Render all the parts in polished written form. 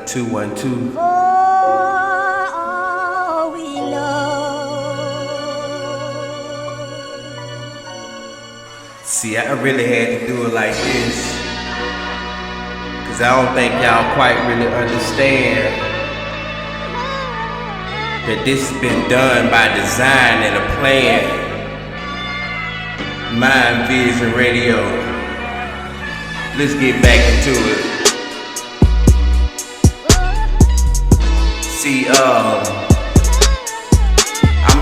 212. For all we know. See, I really had to do it like this, cause I don't think y'all quite really understand that this has been done by design and a plan. Mind Vision Radio. Let's get back into it. See, I'm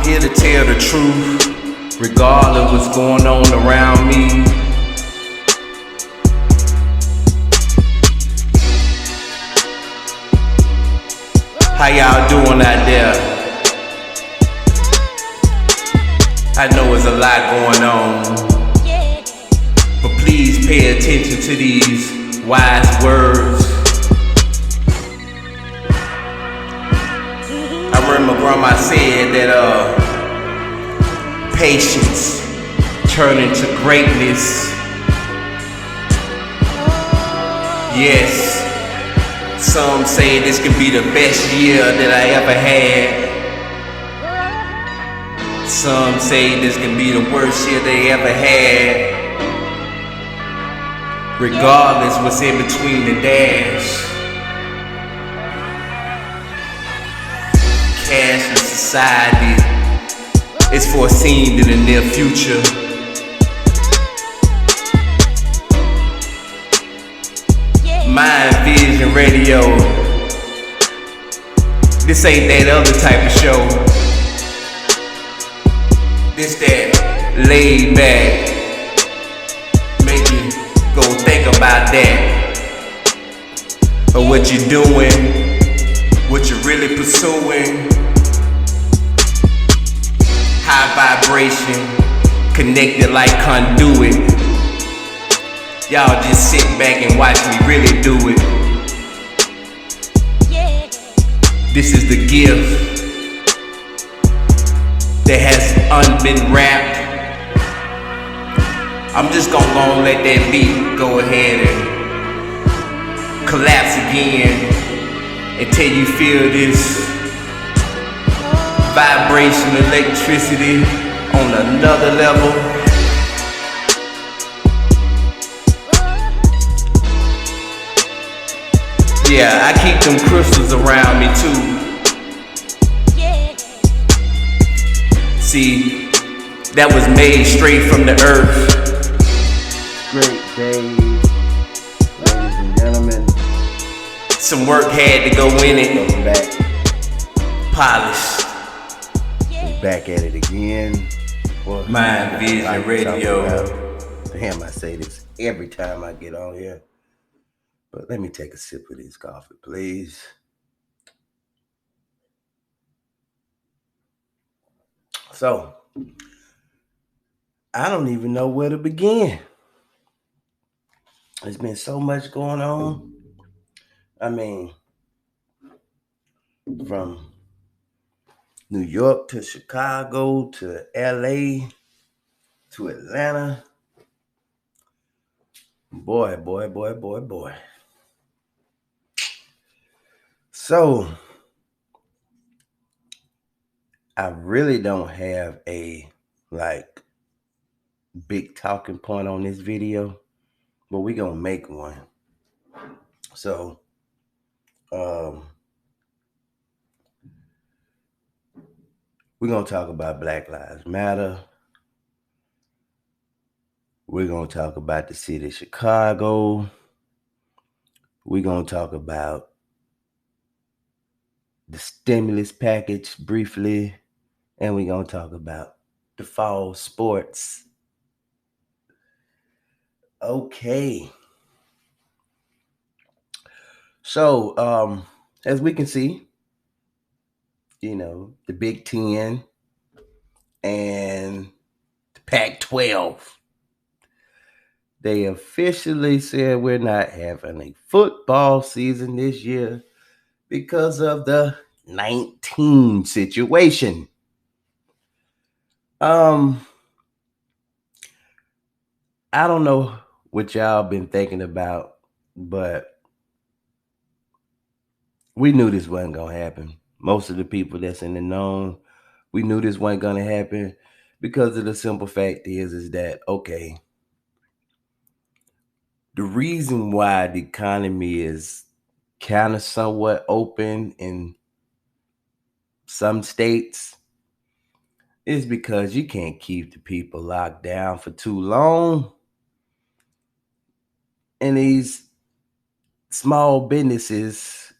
here to tell the truth, regardless of what's going on around me. How y'all doing out there? I know there's a lot going on, but please pay attention to these wise words. I remember my grandma said that patience turn into greatness. Yes, some say this could be the best year that I ever had. Some say this can be the worst year they ever had. Regardless what's in between the dash. Cashless society is foreseen in the near future. Mind Vision Radio. This ain't that other type of show. This that laid back, make you go think about that, or what you're doing, what you're really pursuing. High vibration, connected like conduit. Y'all just sit back and watch me really do it. This is the gift that has unbeen wrapped. I'm just gonna go and let that beat go ahead and collapse again until you feel this vibration, electricity on another level. Yeah, I keep them crystals around me too. See, that was made straight from the earth. Great day, ladies and gentlemen. Some work had to go in it. Welcome back. Polished. We're back at it again. Well, Mind Vision Radio. Damn, I say this every time I get on here. But let me take a sip of this coffee, please. So, I don't even know where to begin. There's been so much going on. I mean, from New York to Chicago to LA to Atlanta. Boy. So, I really don't have a big talking point on this video, but we're gonna make one. So, we're gonna talk about Black Lives Matter. We're gonna talk about the city of Chicago. We're gonna talk about the stimulus package briefly, and we're gonna talk about the fall sports. Okay. So, as we can see, the Big Ten and the Pac-12, they officially said we're not having a football season this year because of the 19 situation. I don't know what y'all been thinking about, but We knew this wasn't gonna happen. Most of the people that's in the known, we knew this wasn't gonna happen because of the simple fact is that okay, the reason why the economy is kind of somewhat open in some states is because you can't keep the people locked down for too long. And these small businesses,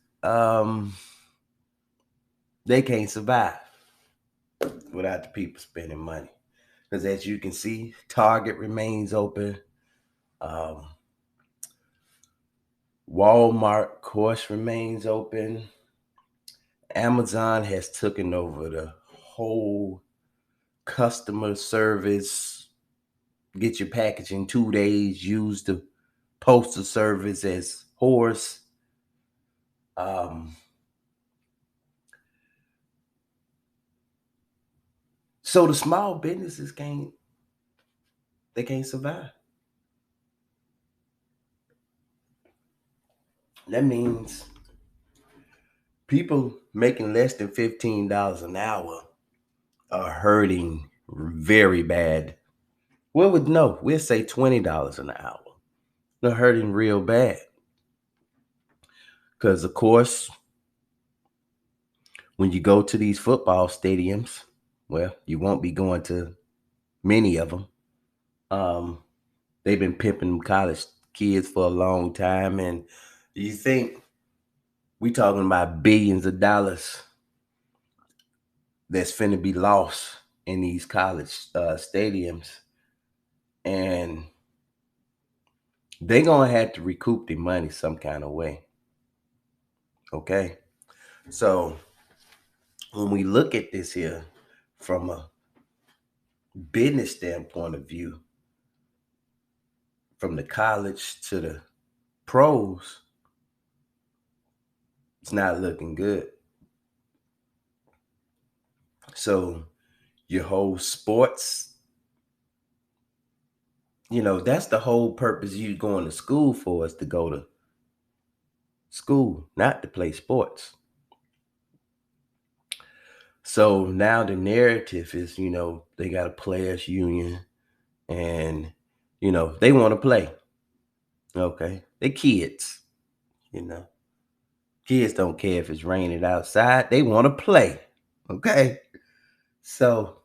they can't survive without the people spending money. Because as you can see, Target remains open. Um, Walmart, of course, remains open. Amazon has taken over the whole customer service. Get your package in 2 days. Use the postal service as horse. Um, so the small businesses can't survive. That means people making less than $15 an hour are hurting very bad. We'll say $20 an hour. They're hurting real bad. Because of course, when you go to these football stadiums, well, you won't be going to many of them. Um, they've been pimping college kids for a long time, and you think we talking about billions of dollars that's finna be lost in these college stadiums, and they're gonna have to recoup the money some kind of way. Okay, so when we look at this here from a business standpoint of view, from the college to the pros, it's not looking good. So your whole sports, that's the whole purpose you going to school for, is to go to school, not to play sports. So now the narrative is, they got a players union and, they want to play. Okay. They kids, you know. Kids don't care if it's raining outside. They want to play. Okay. So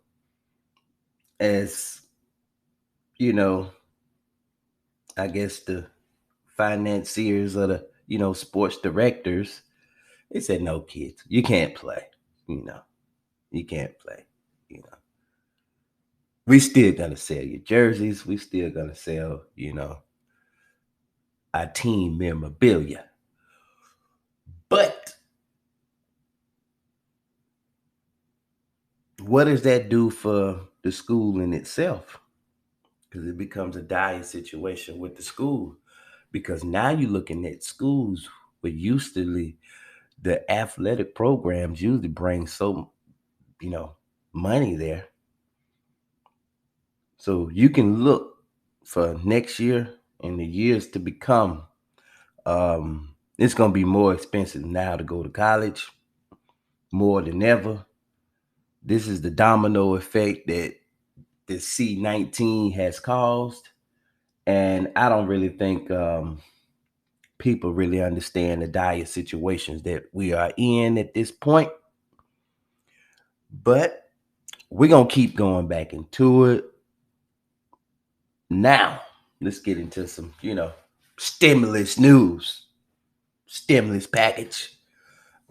as, you know, I guess the financiers or the, sports directors, they said, no, kids, you can't play. You know, you can't play. You know, we still gonna sell your jerseys. We still gonna sell, our team memorabilia. But what does that do for the school in itself? Because it becomes a dire situation with the school. Because now you're looking at schools where usually the athletic programs usually bring so, you know, money there. So you can look for next year and the years to become. It's going to be more expensive now to go to college, more than ever. This is the domino effect that the C-19 has caused. And I don't really think people really understand the dire situations that we are in at this point. But we're going to keep going back into it. Now, let's get into some, stimulus news, stimulus package.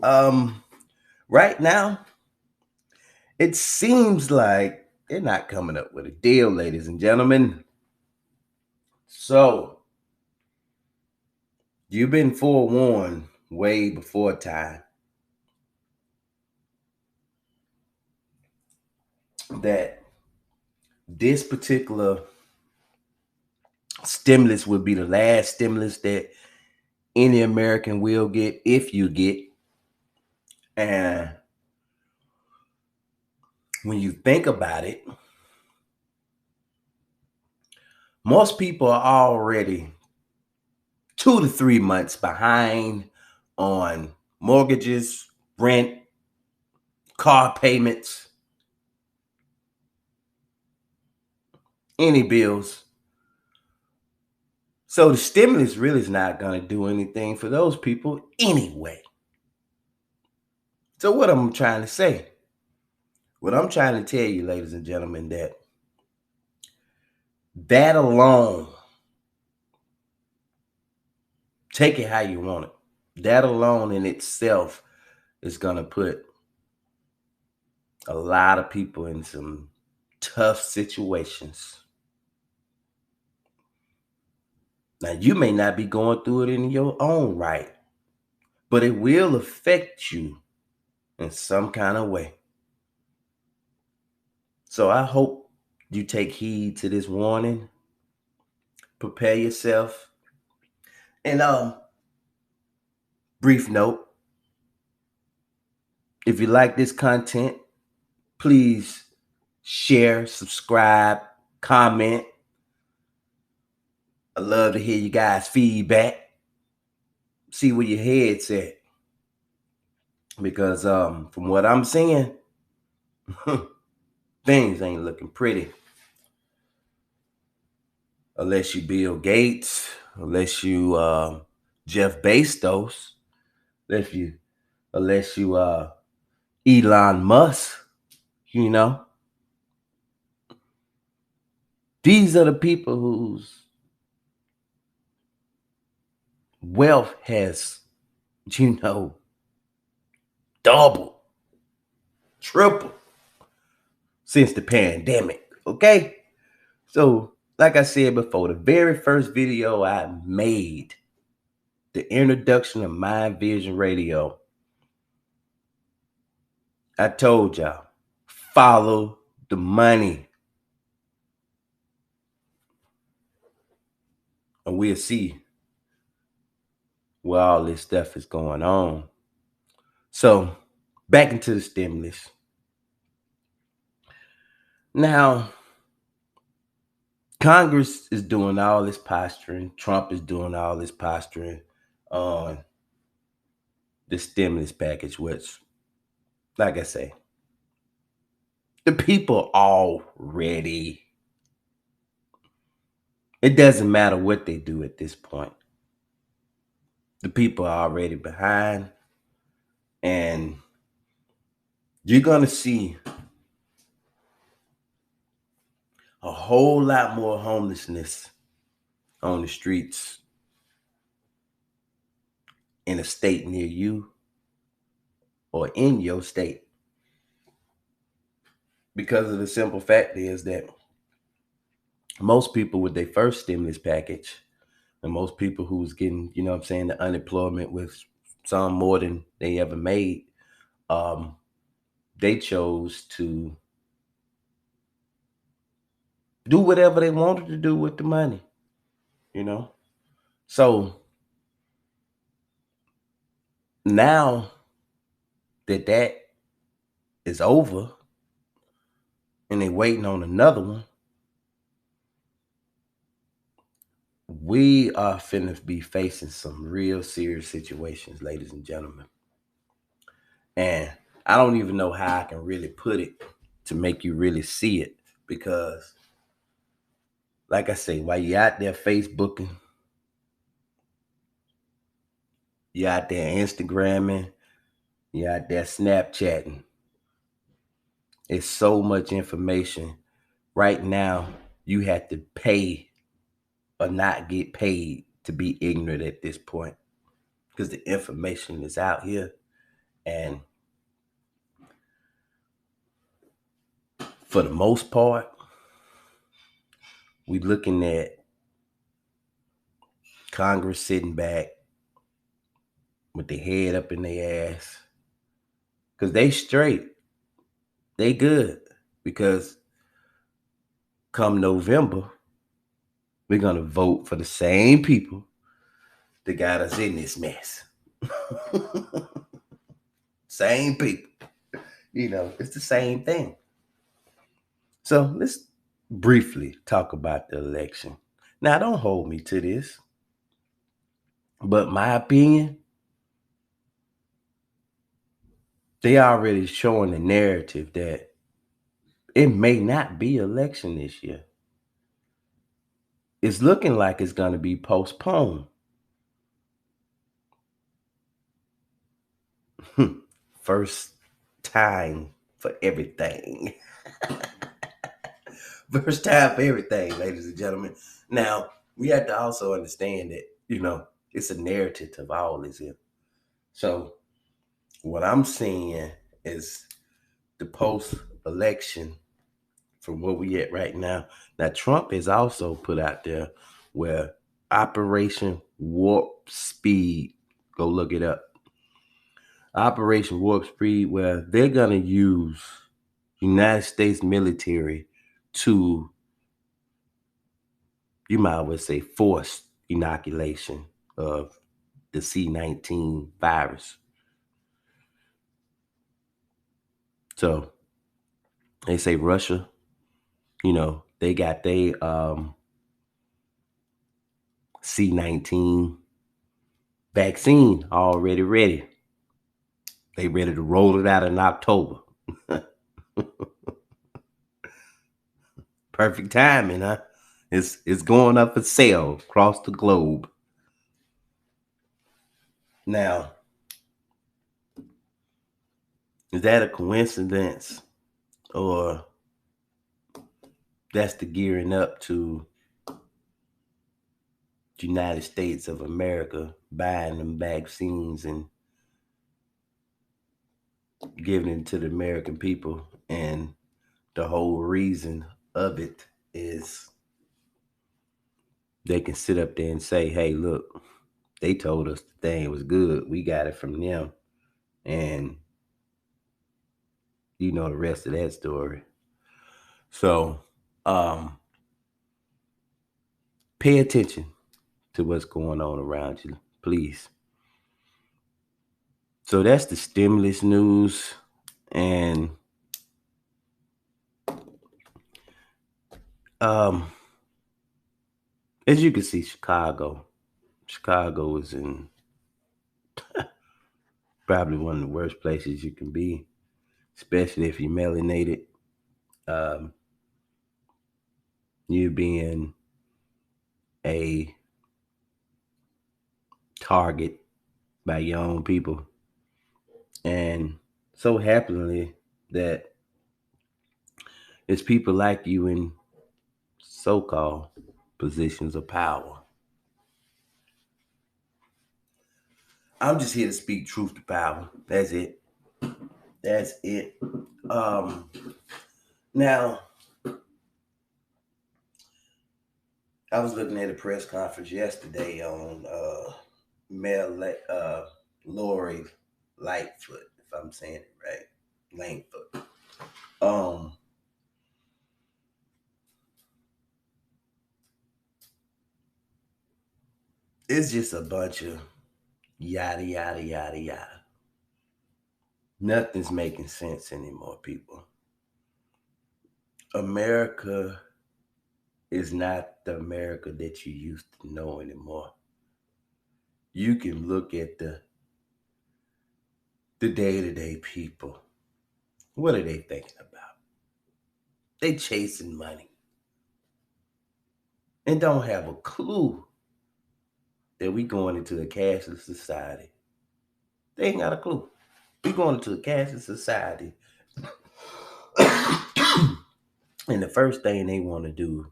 Right now, it seems like they're not coming up with a deal, ladies and gentlemen. So, you've been forewarned way before time that this particular stimulus would be the last stimulus that any American will get, if you get. And when you think about it, most people are already 2 to 3 months behind on mortgages, rent, car payments, any bills. So the stimulus really is not going to do anything for those people anyway. So what I'm trying to say, what I'm trying to tell you, ladies and gentlemen, that alone, take it how you want it. That alone in itself is going to put a lot of people in some tough situations. Now, you may not be going through it in your own right, but it will affect you in some kind of way. So I hope you take heed to this warning, prepare yourself. And brief note, if you like this content, please share, subscribe, comment. I love to hear you guys' feedback. See where your head's at. Because from what I'm seeing, things ain't looking pretty. Unless you Bill Gates, unless you Jeff Bezos, unless you Elon Musk, you know. These are the people whose wealth has, doubled, tripled since the pandemic. Okay? So, like I said before, the very first video I made, the introduction of Mind Vision Radio, I told y'all, follow the money. And we'll see where all this stuff is going on. So, back into the stimulus. Now, Congress is doing all this posturing. Trump is doing all this posturing on the stimulus package, which, like I say, the people already, it doesn't matter what they do at this point. The people are already behind, and you're going to see a whole lot more homelessness on the streets in a state near you or in your state. Because of the simple fact is that most people with their first stimulus package, and most people who's getting, the unemployment with some more than they ever made, they chose to do whatever they wanted to do with the money, So now that is over and they waiting on another one, we are finna be facing some real serious situations, ladies and gentlemen. And I don't even know how I can really put it to make you really see it, because like I say, while you're out there Facebooking, you're out there Instagramming, you're out there Snapchatting, it's so much information. Right now, you have to pay or not get paid to be ignorant at this point, because the information is out here. And for the most part, we looking at Congress sitting back with their head up in their ass, because they straight, they good, because come November, we're going to vote for the same people that got us in this mess. Same people. It's the same thing. So let's briefly talk about the election. Now, don't hold me to this, but my opinion, they already showing the narrative that it may not be election this year. It's looking like it's going to be postponed. First time for everything. First time for everything, ladies and gentlemen. Now, we have to also understand that, it's a narrative of all this here. So, what I'm seeing is the post election from where we at right now. Now, Trump has also put out there where Operation Warp Speed, go look it up. Operation Warp Speed, where they're going to use United States military to, you might well say, forced inoculation of the C-19 virus. So they say Russia, they got their C-19 vaccine already ready. They ready to roll it out in October. Perfect timing, huh? It's going up for sale across the globe. Now, is that a coincidence, or that's the gearing up to the United States of America buying them vaccines and giving it to the American people? And the whole reason of it is they can sit up there and say, hey, look, they told us the thing was good. We got it from them. And you know the rest of that story. So pay attention to what's going on around you, please. So that's the stimulus news. And as you can see, Chicago is in probably one of the worst places you can be, especially if you're melanated. You being a target by your own people. And so happily that it's people like you in so-called positions of power. I'm just here to speak truth to power. That's it. That's it. Now, I was looking at a press conference yesterday on Mayor Lori Lightfoot, if I'm saying it right. Langfoot. It's just a bunch of yada, yada, yada, yada. Nothing's making sense anymore, people. America is not the America that you used to know anymore. You can look at the day-to-day people. What are they thinking about? They chasing money and don't have a clue that we going into a cashless society. They ain't got a clue. We going into a cashless society. And the first thing they want to do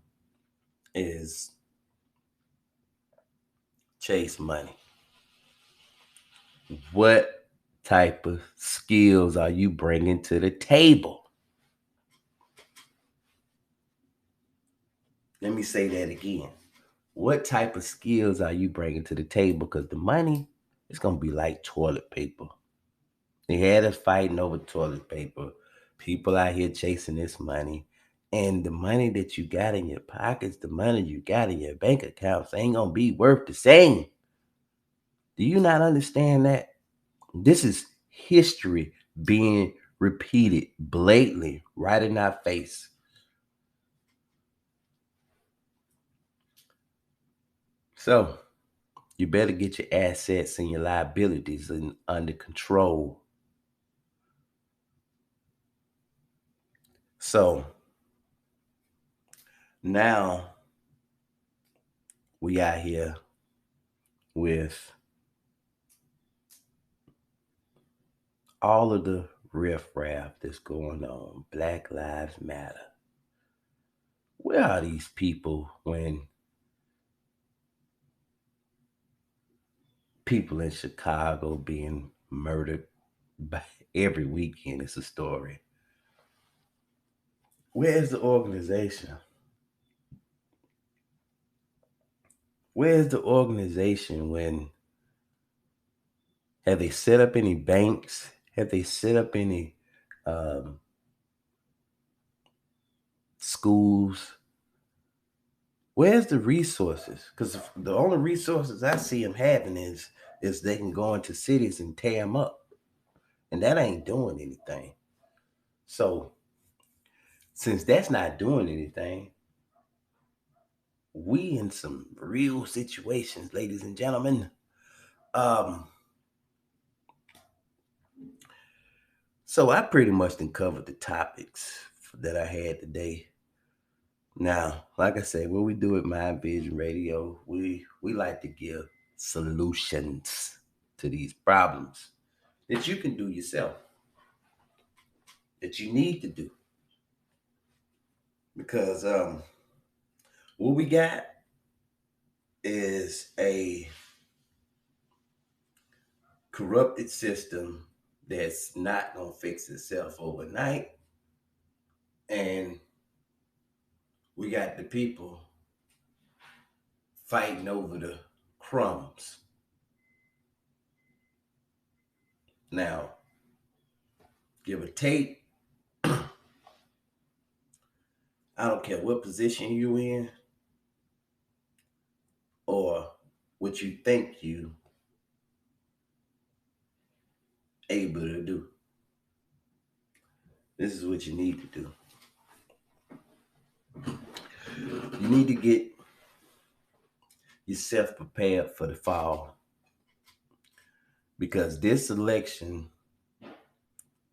is chase money. What type of skills are you bringing to the table? Let me say that again. What type of skills are you bringing to the table? Because the money is going to be like toilet paper. They had us fighting over toilet paper. People out here chasing this money. And the money that you got in your pockets, the money you got in your bank accounts ain't going to be worth the same. Do you not understand that? This is history being repeated blatantly right in our face. So you better get your assets and your liabilities under control. So now we out here with all of the riffraff that's going on. Black Lives Matter. Where are these people when people in Chicago being murdered by every weekend? It's a story. Where's the organization? Where's the organization when have they set up any banks? Have they set up any um, schools? Where's the resources? Because the only resources I see them having is they can go into cities and tear them up, and that ain't doing anything. So since that's not doing anything, we in some real situations, ladies and gentlemen. Um, so I pretty much done covered the topics that I had today. Now, like I said, what we do at Mind Vision Radio, we like to give solutions to these problems that you can do yourself, that you need to do. Because what we got is a corrupted system that's not gonna fix itself overnight. And we got the people fighting over the crumbs. Now, give or take, I don't care what position you in or what you think you able to do. This is what you need to do. You need to get yourself prepared for the fall, because this election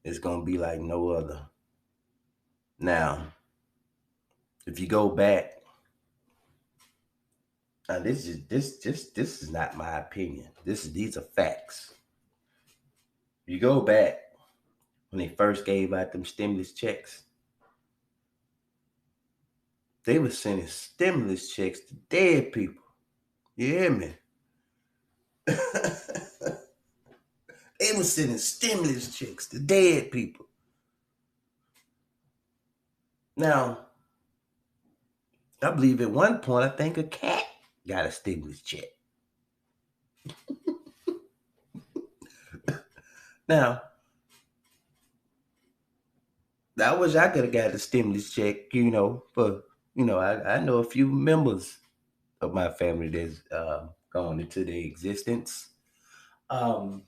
is going to be like no other. Now, if you go back, now this is not my opinion. These are facts. You go back when they first gave out them stimulus checks, they were sending stimulus checks to dead people. You hear me? They were sending stimulus checks to dead people. Now, I believe at one point, I think a cat got a stimulus check. Now, I wish I could have got a stimulus check, but, I know a few members of my family that's gone into their existence. I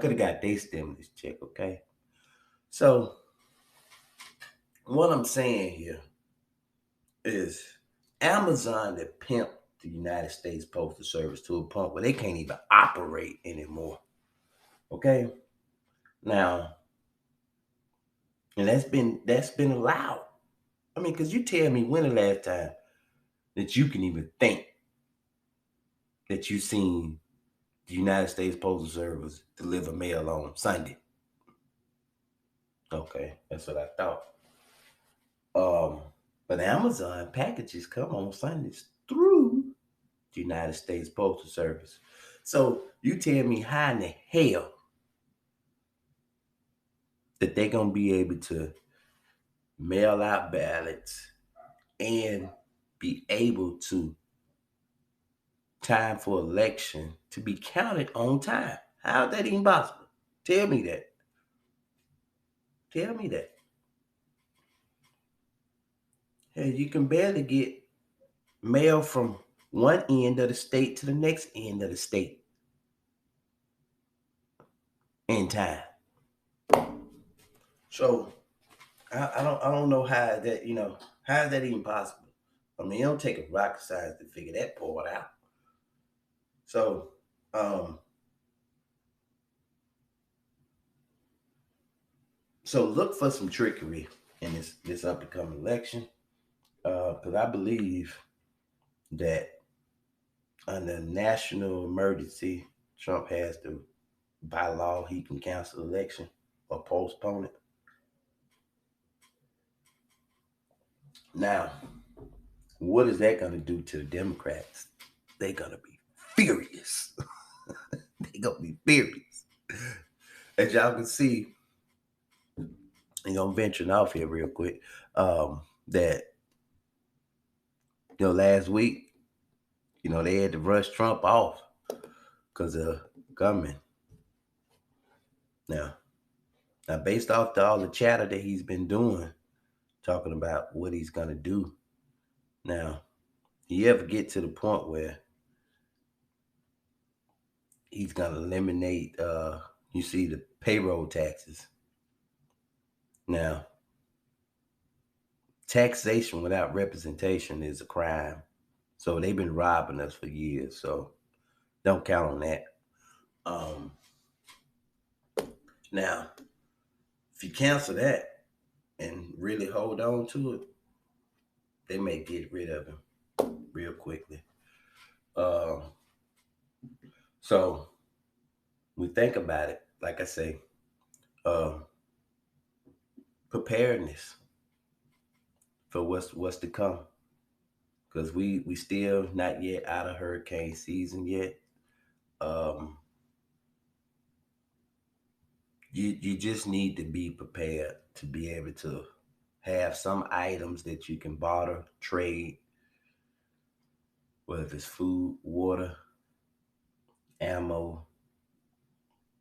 could have got their stimulus check, okay? So, what I'm saying here is Amazon that pimped the United States Postal Service to a point where they can't even operate anymore. Okay? Now, and that's been allowed. I mean, because you tell me when the last time that you can even think that you seen the United States Postal Service deliver mail on Sunday. Okay, that's what I thought. But Amazon packages come on Sundays through the United States Postal Service. So you tell me how in the hell that they're gonna be able to mail out ballots and be able to time for election to be counted on time? How is that even possible? Tell me that. Tell me that. Hey, you can barely get mail from one end of the state to the next end of the state in time. So I don't know how that, how is that even possible? I mean, it don't take a rocket science to figure that part out. So so look for some trickery in this upcoming election. Because I believe that under national emergency, Trump has to, by law, he can cancel the election or postpone it. Now, what is that going to do to the Democrats? They're going to be furious. They're going to be furious. As y'all can see, I'm venturing off here real quick, that, last week, they had to rush Trump off because of government. Now, based off all the chatter that he's been doing, talking about what he's going to do. Now, you ever get to the point where he's going to eliminate, you see, the payroll taxes. Now, taxation without representation is a crime. So they've been robbing us for years. So don't count on that. Now, if you cancel that and really hold on to it, they may get rid of him real quickly. So we think about it, like I say, preparedness for what's to come, because we still not yet out of hurricane season yet. You just need to be prepared to be able to have some items that you can barter, trade, whether it's food, water, ammo.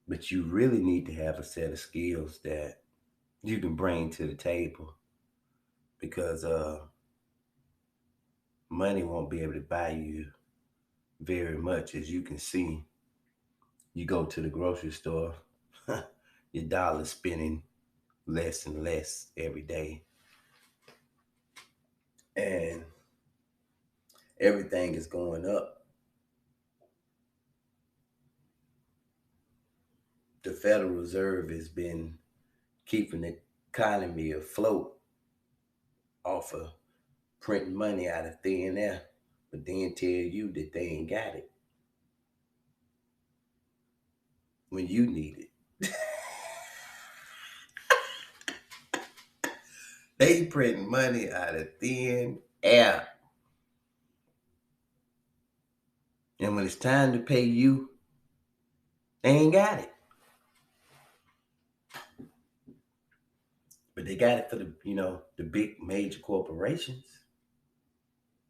But you really need to have a set of skills that you can bring to the table, because money won't be able to buy you very much. As you can see, you go to the grocery store, your dollar's spending less and less every day. And everything is going up. The Federal Reserve has been keeping the economy afloat off of printing money out of thin air, but then tell you that they ain't got it when you need it. They printing money out of thin air. And when it's time to pay you, they ain't got it. But they got it for the big major corporations.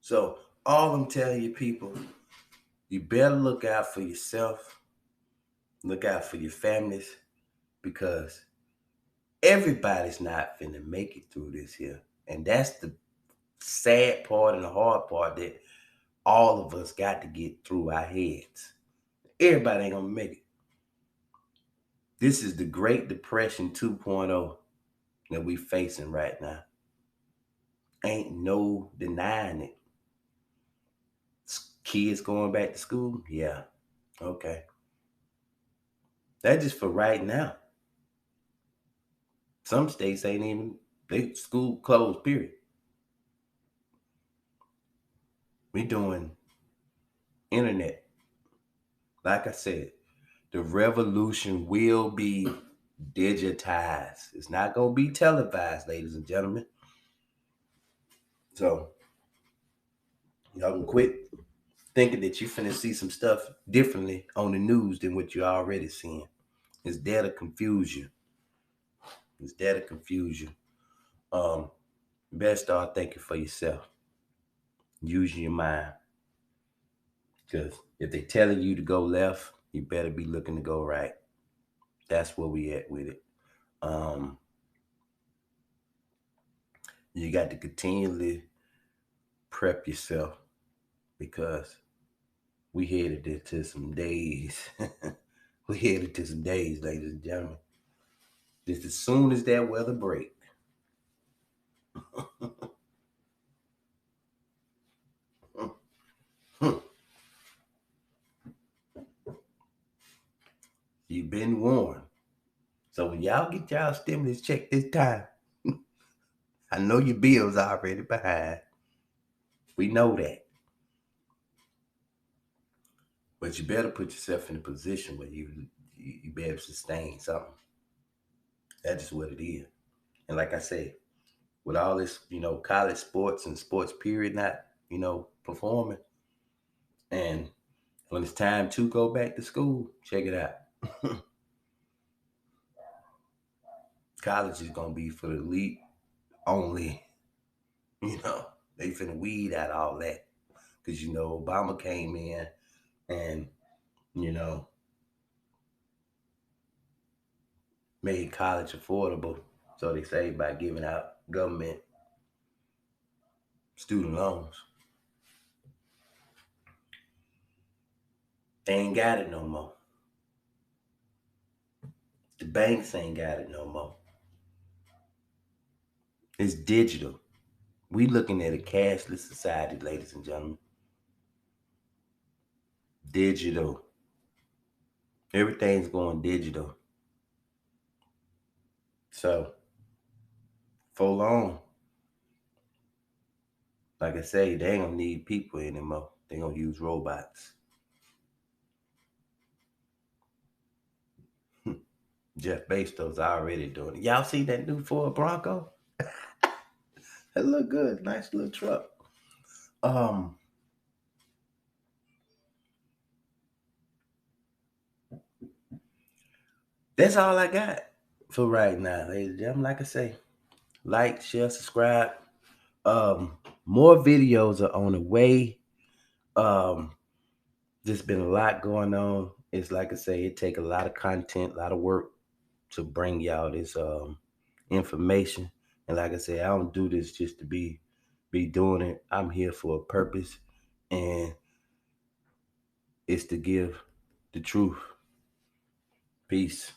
So all I'm telling you people, you better look out for yourself, look out for your families, because everybody's not finna make it through this here. And that's the sad part and the hard part that all of us got to get through our heads. Everybody ain't gonna make it. This is the Great Depression 2.0 that we facing right now. Ain't no denying it. Kids going back to school? Yeah. Okay. That's just for right now. Some states ain't even, they school closed, period. We doing internet. Like I said, the revolution will be digitized. It's not going to be televised, ladies and gentlemen. So, y'all can quit thinking that you finna see some stuff differently on the news than what you're already seeing. It's there to confuse you. It's there to confuse you. Best start thinking for yourself. Using your mind. Because if they're telling you to go left, you better be looking to go right. That's where we at with it. You got to continually prep yourself, because we headed into some days. We headed to some days, ladies and gentlemen. Just as soon as that weather break. You've been warned. So when y'all get y'all stimulus check this time, I know your bills already behind. We know that. But you better put yourself in a position where you be able to sustain something. That's just what it is. And like I say, with all this, college sports and sports period not, performing, and when it's time to go back to school, check it out. College is gonna be for the elite only. They finna weed out all that. Cause Obama came in and, you know, made college affordable. So they say by giving out government student loans. They ain't got it no more. The banks ain't got it no more. It's digital. We looking at a cashless society, ladies and gentlemen. Digital. Everything's going digital. So, for long, like I say, they ain't gonna need people anymore. They gonna use robots. Jeff Bezos already doing it. Y'all see that new Ford Bronco? That look good. Nice little truck. Um, that's all I got for right now, ladies and gentlemen. Like I say, like, share, subscribe. More videos are on the way. There's been a lot going on. It's like I say, it take a lot of content, a lot of work to bring y'all this information. And like I say, I don't do this just to be doing it. I'm here for a purpose, and it's to give the truth. Peace.